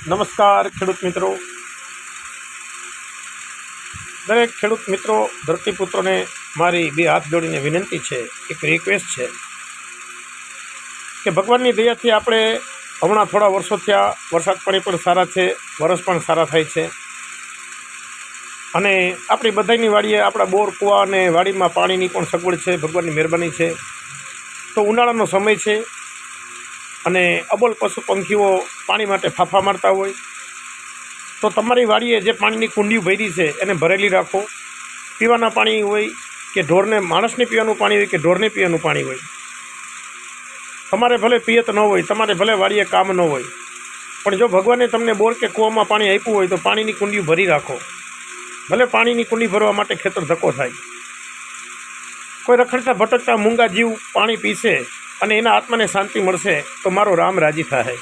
નમસ્કાર ખેડૂત મિત્રો, દરેક ખેડૂત મિત્રો, ધરતીપુત્રોને મારી બે હાથ જોડીને વિનંતી છે, એક રિક્વેસ્ટ છે કે ભગવાનની દયાથી આપણે હમણાં થોડા વર્ષો થયા, વરસાદ પાણી પણ સારા છે, વરસ પણ સારા થાય છે અને આપણી બધાની વાડીએ આપણા બોર કૂવા અને વાડીમાં પાણીની પણ સગવડ છે, ભગવાનની મહેરબાની છે। તો ઉનાળાનો સમય છે અને અબોલ પશુ પંખીઓ પાણી માટે ફાફા મારતા હોય તો તમારી વાડીએ જે પાણીની કુંડીઓ ભરી છે એને ભરેલી રાખો। પીવાના પાણી હોય કે ઢોરને, માણસને પીવાનું પાણી હોય કે ઢોરને પીવાનું પાણી હોય, તમારે ભલે પિયત ન હોય, તમારે ભલે વાડીએ કામ ન હોય, પણ જો ભગવાને તમને બોર કે કૂવામાં પાણી આપ્યું હોય તો પાણીની કુંડીઓ ભરી રાખો। ભલે પાણીની કુંડી ભરવા માટે ખેતર ધક્કો થાય, કોઈ રખડતા ભટકતા મૂંગા જીવ પાણી પીશે અને એના આત્માને શાંતિ મળશે તો મારો રામ રાજી થાય।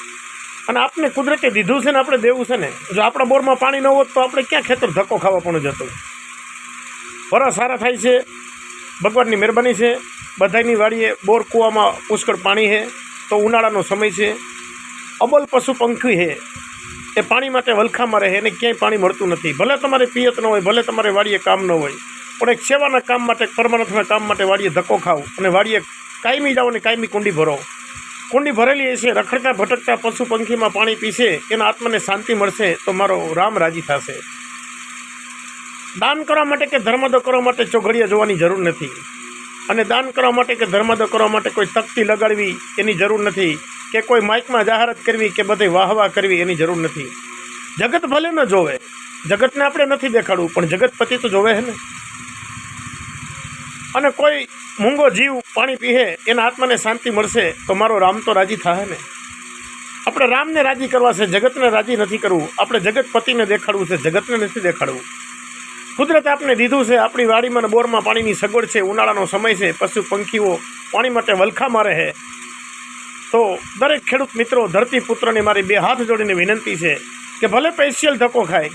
અને આપને કુદરતે દીધું છે ને આપણે દેવું છે ને, જો આપણા બોરમાં પાણી ન હોત તો આપણે ક્યાં ખેતર ધક્કો ખાવા પણ જતું। વરસ સારા થાય છે, ભગવાનની મહેરબાની છે, બધાની વાડીએ બોર કૂવામાં પુષ્કળ પાણી છે। તો ઉનાળાનો સમય છે, અબોલ પશુ પંખી છે એ પાણી માટે વલખામાં રહે, એને ક્યાંય પાણી મળતું નથી। ભલે તમારે પિયત ન હોય, ભલે તમારે વાડીએ કામ ન હોય, પણ એક સેવાના કામ માટે, પરમાનંદના કામ માટે વાડીએ ધક્કો ખાવ અને વાડીએ કાયમી જાઓ ને કાયમી કુંડી ભરો। કુંડી ભરેલી હશે, રખડતા ભટકતા પશુ પંખીમાં પાણી પીશે, એના આત્માને શાંતિ મળશે તો મારો રામ રાજી થશે। દાન કરવા માટે કે ધર્માદો કરવા માટે ચોઘડિયા જોવાની જરૂર નથી, અને દાન કરવા માટે કે ધર્માદો કરવા માટે કોઈ તકતી લગાડવી એની જરૂર નથી, કે કોઈ માઇકમાં જાહેરાત કરવી કે બધે વાહવા કરવી એની જરૂર નથી। જગત ભલે ન જોવે, જગતને આપણે નથી દેખાડવું, પણ જગતપતિ તો જોવે છે ને। અને કોઈ મૂંગો જીવ પાણી પીએ એના આત્માને શાંતિ મળશે તો મારો રામ તો રાજી થાય ને। આપણે રામને રાજી કરવા છે, જગતને રાજી નથી કરવું। આપણે જગતપતિને દેખાડવું છે, જગતને નથી દેખાડવું। કુદરતે આપણે દીધું છે, આપણી વાડીમાં બોરમાં પાણીની સગવડ છે, ઉનાળાનો સમય છે, પશુ પંખીઓ પાણી માટે વલખા મારે છે। તો દરેક ખેડૂત મિત્રો, ધરતીપુત્રોને મારી બે હાથ જોડીને વિનંતી છે કે ભલે સ્પેશિયલ ધક્કો ખાય,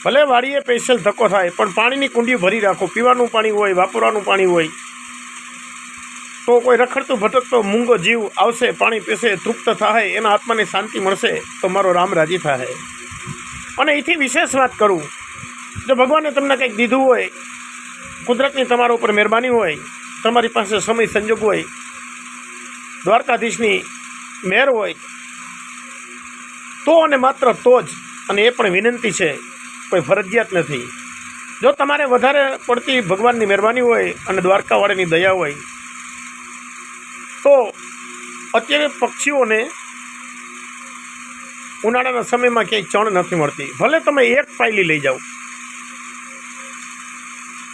ભલે વાડીએ સ્પેશિયલ ધક્કો થાય, પણ પાણીની કુંડીઓ ભરી રાખો। પીવાનું પાણી હોય, વાપરવાનું પાણી હોય, તો કોઈ રખડતું ભટકતો મૂંગો જીવ આવશે, પાણી પીશે, તૃપ્ત થાય, એના આત્માને શાંતિ મળશે તો મારો રામ રાજી થાય। અને એથી વિશેષ વાત કરું, જો ભગવાને તમને કંઈક દીધું હોય, કુદરતની તમારા ઉપર મહેરબાની હોય, તમારી પાસે સમય સંજોગ હોય, દ્વારકાધીશની મહેર હોય, તો અને માત્ર તો જ, અને એ પણ વિનંતી છે, કોઈ ફરજિયાત નથી। જો તમારે વધારે પડતી ભગવાનની મહેરબાની હોય અને દ્વારકાવાળાની દયા હોય તો અત્યારે પક્ષીઓને ઉનાળાના સમયમાં ક્યાંય ચણ નથી મળતી। ભલે તમે એક પાયલી લઈ જાઓ,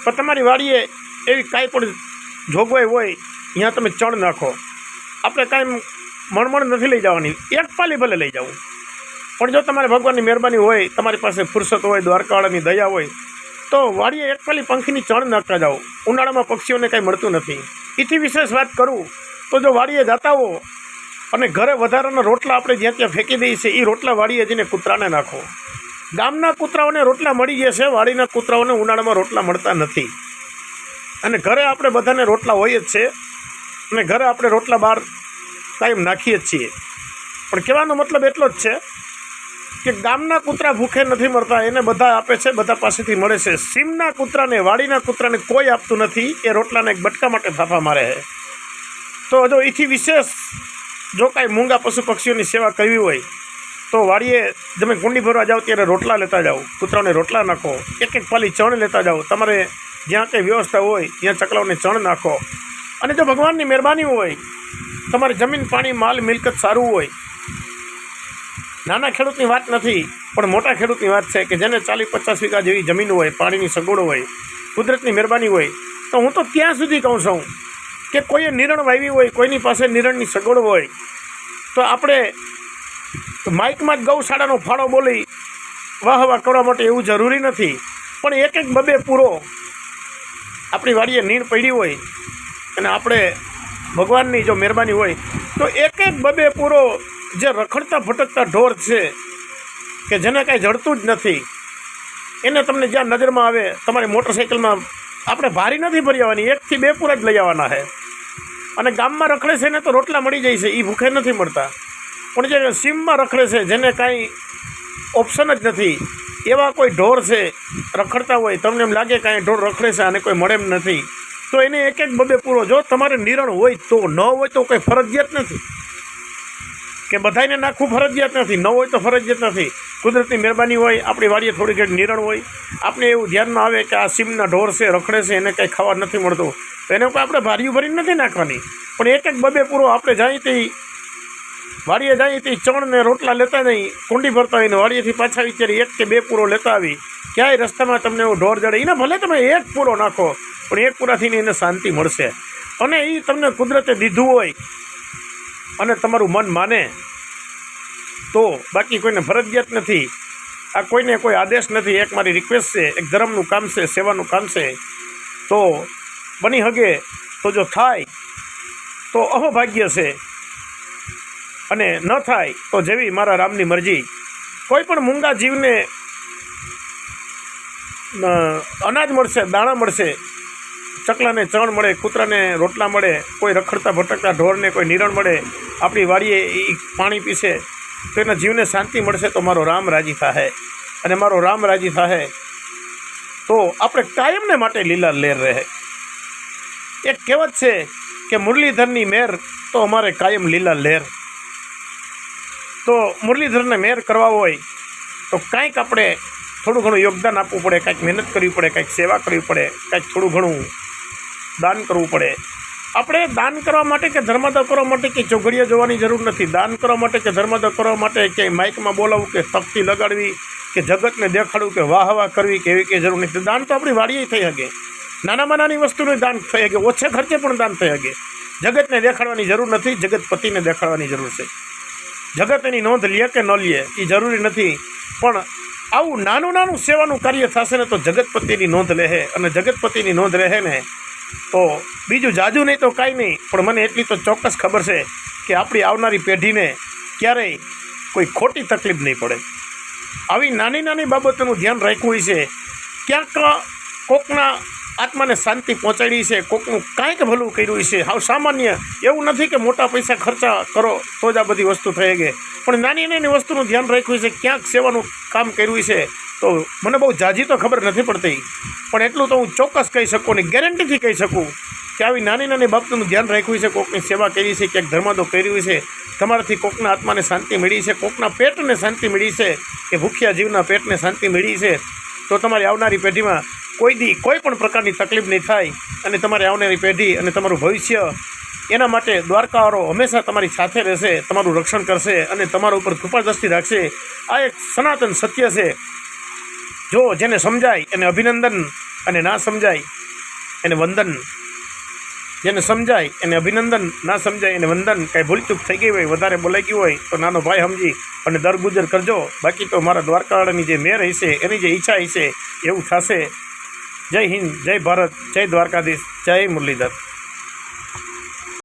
પણ તમારી વાડીએ એવી કાંઈ પણ જોગવાઈ હોય ત્યાં તમે ચણ નાખો। આપણે કાંઈ મણમણ નથી લઈ જવાની, એક પાલી ભલે લઈ જાઓ, પણ જો તમારે ભગવાનની મહેરબાની હોય, તમારી પાસે ફુરસત હોય, દ્વારકાવાળાની દયા હોય, તો વાડીએ એક પાલી પંખીની ચણ નાખતા જાઓ। ઉનાળામાં પક્ષીઓને કાંઈ મળતું નથી। એથી વિશેષ વાત કરું તો જો વાડીએ જતા હો અને ઘરે વધારાના રોટલા આપણે જ્યાં ત્યાં ફેંકી દઈએ છીએ, એ રોટલા વાડીએ જઈને કૂતરાને નાખો। ગામના કૂતરાઓને રોટલા મળી જશે, વાડીના કૂતરાઓને ઉનાળામાં રોટલા મળતા નથી। અને ઘરે આપણે બધાને રોટલા હોય જ છે, અને ઘરે આપણે રોટલા બહાર કાયમ નાખીએ જ છીએ, પણ કહેવાનો મતલબ એટલો જ છે કે ગામના કૂતરા ભૂખે નથી મરતા, એને બધા આપે છે, બધા પાસેથી મળે છે। સીમના કૂતરાને, વાડીના કૂતરાને કોઈ આપતું નથી, એ રોટલાને એક બટકા માટે ફાફા મારે છે। તો જો એથી વિશેષ જો કાંઈ મૂંગા પશુ પક્ષીઓની સેવા કરવી હોય તો વાડીએ તમે કુંડી ભરવા જાઓ ત્યારે રોટલા લેતા જાઓ, કૂતરાઓને રોટલા નાખો, એક એક પાલી ચણ લેતા જાઓ। તમારે જ્યાં કંઈ વ્યવસ્થા હોય ત્યાં ચકલાઓને ચણ નાખો। અને જો ભગવાનની મહેરબાની હોય, તમારી જમીન પાણી માલ મિલકત સારું હોય, નાના ખેડૂતની વાત નથી પણ મોટા ખેડૂતની વાત છે કે જેને 40-50 વીઘા જેવી જમીન હોય, પાણીની સગવડ હોય, કુદરતની મહેરબાની હોય, તો હું તો ત્યાં સુધી કહું છું કે કોઈએ નિરણ વાવી હોય, કોઈની પાસે નિરણની સગવડ હોય, તો આપણે માઇકમાં જ ગૌશાળાનો ફાળો બોલી વાહ વાહ કરવા માટે એવું જરૂરી નથી, પણ એક એક બબે પૂરો આપણી વાડીએ નીણ પડી હોય અને આપણે ભગવાનની જો મહેરબાની હોય તો એક એક બબે પૂરો જે રખડતા ભટકતા ઢોર છે કે જેને કાંઈ જડતું જ નથી, એને તમને જ્યાં નજરમાં આવે, તમારી મોટરસાઇકલમાં આપણે ભારી નથી ભરી આવવાની, 1 થી 2 પૂરા જ લઈ આવવાના છે। અને ગામમાં રખડે છે ને તો રોટલા મળી જાય છે, એ ભૂખે નથી મળતા। પણ જે સીમમાં રખડે છે, જેને કાંઈ ઓપ્શન જ નથી, એવા કોઈ ઢોર છે રખડતા હોય, તમને એમ લાગે કાંઈ ઢોર રખડે છે અને કોઈ મળે એમ નથી, તો એને એક એક બબે પૂરો. જો તમારે નિરણ હોય તો, ન હોય તો કંઈ ફરજિયાત નથી કે બધાને નાખવું, ફરજિયાત નથી, ન હોય તો ફરજિયાત નથી. કુદરતની મહેરબાની હોય, આપણી વાડીએ થોડી ઘણી નિરણ હોય, આપણે એવું ધ્યાનમાં આવે કે આ સીમના ઢોર છે રખડે છે, એને કંઈ ખાવા નથી મળતું, તો એને કોઈ આપણે ભારીયું ભરીને નથી નાખવાની, પણ એક એક બબે પૂરો આપણે જાય તે વાડીએ જાય તે ચણ ને રોટલા લેતા નહીં, કુંડી ભરતા હોય ને વાડીએથી પાછા આવી ત્યારે એક કે બે પૂરો લેતા આવી. ક્યાંય રસ્તામાં તમને એવું ઢોર જડે, એને ભલે તમે એક પૂરો નાખો, પણ એક પૂરાથી એને શાંતિ મળશે. અને એ તમને કુદરતે દીધું હોય અને તમારું મન માને તો, બાકી કોઈને ફરજિયાત નથી, આ કોઈને કોઈ આદેશ નથી, એક મારી રિક્વેસ્ટ છે, એક ધર્મનું કામ છે, સેવાનું કામ છે. તો બની હગે તો જો થાય તો અહોભાગ્ય છે, અને ન થાય તો જેવી મારા રામની મરજી. કોઈ પણ મૂંગા જીવને અનાજ મળશે, દાણા મળશે, ચકલાને ચણ મળે, કૂતરાને રોટલા મળે, કોઈ રખડતા ભટકતા ઢોરને કોઈ નિરણ મળે, આપણી વાડીએ એ પાણી પીશે તો એના જીવને શાંતિ મળશે, તો મારો રામ રાજી થાય. અને મારો રામ રાજી થાય તો આપણે કાયમને માટે લીલા લહેર રહે. એક કહેવત છે કે મુરલીધરની મેર તો અમારે કાયમ લીલા લહેર. તો મુરલીધરને મેર કરવા હોય તો કાંઈક આપણે થોડું ઘણું યોગદાન આપવું પડે, કાંઈક મહેનત કરવી પડે, કાંઈક સેવા કરવી પડે, કાંઈક થોડું ઘણું દાન કરવું પડે. આપણે દાન કરવા માટે કે ધર્માદા કરવા માટે કે ચોઘડિયા જોવાની જરૂર નથી. દાન કરવા માટે કે ધર્માદા કરવા માટે ક્યાંય માઇકમાં બોલાવવું કે તકતી લગાડવી કે જગતને દેખાડવું કે વાહ વાહ કરવી કે એવી કંઈ જરૂર નથી. દાન તો આપણી વાડીએ થઈ શકે, નાનામાં નાની વસ્તુનું દાન થઈ શકે, ઓછે ખર્ચે પણ દાન થઈ શકે. જગતને દેખાડવાની જરૂર નથી, જગતપતિને દેખાડવાની જરૂર છે. જગત એની નોંધ લે કે ન લે એ જરૂરી નથી, પણ આવું નાનું નાનું સેવાનું કાર્ય થશે ને તો જગતપતિની નોંધ રહે, અને જગતપતિની નોંધ રહે ને તો બીજું જાજુ નહીં તો કાંઈ નહીં, પણ મને એટલી તો ચોક્કસ ખબર છે કે આપણી આવનારી પેઢીને ક્યારેય કોઈ ખોટી તકલીફ નહીં પડે. આવી નાની નાની બાબતોનું ધ્યાન રાખવું છે. ક્યાંક કોકના આત્માને શાંતિ પહોંચાડી છે, કોકનું કાંઈક ભલું કર્યું છે. હાવ સામાન્ય એવું નથી કે મોટા પૈસા ખર્ચા કરો તો જ આ બધી વસ્તુ થઈ ગઈ, પણ નાની નાની વસ્તુનું ધ્યાન રાખ્યું છે, ક્યાંક સેવાનું કામ કર્યું છે. તો મને બહુ ઝાઝી તો ખબર નથી પડતી, પણ એટલું તો હું ચોક્કસ કહી શકું ને ગેરંટીથી કહી શકું કે આવી નાની નાની બાબતોનું ધ્યાન રાખ્યું છે, કોકની સેવા કરી છે, ક્યાંક ધર્માદો કર્યું છે, તમારાથી કોકના આત્માને શાંતિ મળી છે, કોકના પેટને શાંતિ મળી છે, કે ભૂખ્યા જીવના પેટને શાંતિ મળી છે, તો તમારી આવનારી પેઢીમાં કોઈ પણ પ્રકારની તકલીફ નહીં થાય, અને તમારી આવનારી પેઢી અને તમારું ભવિષ્ય એના માટે દ્વારકાવાળો હંમેશા તમારી સાથે રહેશે, તમારું રક્ષણ કરશે અને તમારા ઉપર કૃપા દ્રષ્ટિ રાખશે. આ એક સનાતન સત્ય છે. જો જેને સમજાય એને અભિનંદન, અને ના સમજાય એને વંદન. જેને સમજાય એને અભિનંદન, ના સમજાય એને વંદન. કાંઈ ભૂલચૂક થઈ ગઈ હોય, વધારે બોલાઈ ગયું હોય તો નાનો ભાઈ સમજી અને દરગુજર કરજો. બાકી તો મારા દ્વારકાવાળાની જે મેર હશે, એની જે ઈચ્છા હશે એવું થશે. જય હિન્દ, જય ભારત, જય દ્વારકાધીશ, જય મુરલીધર.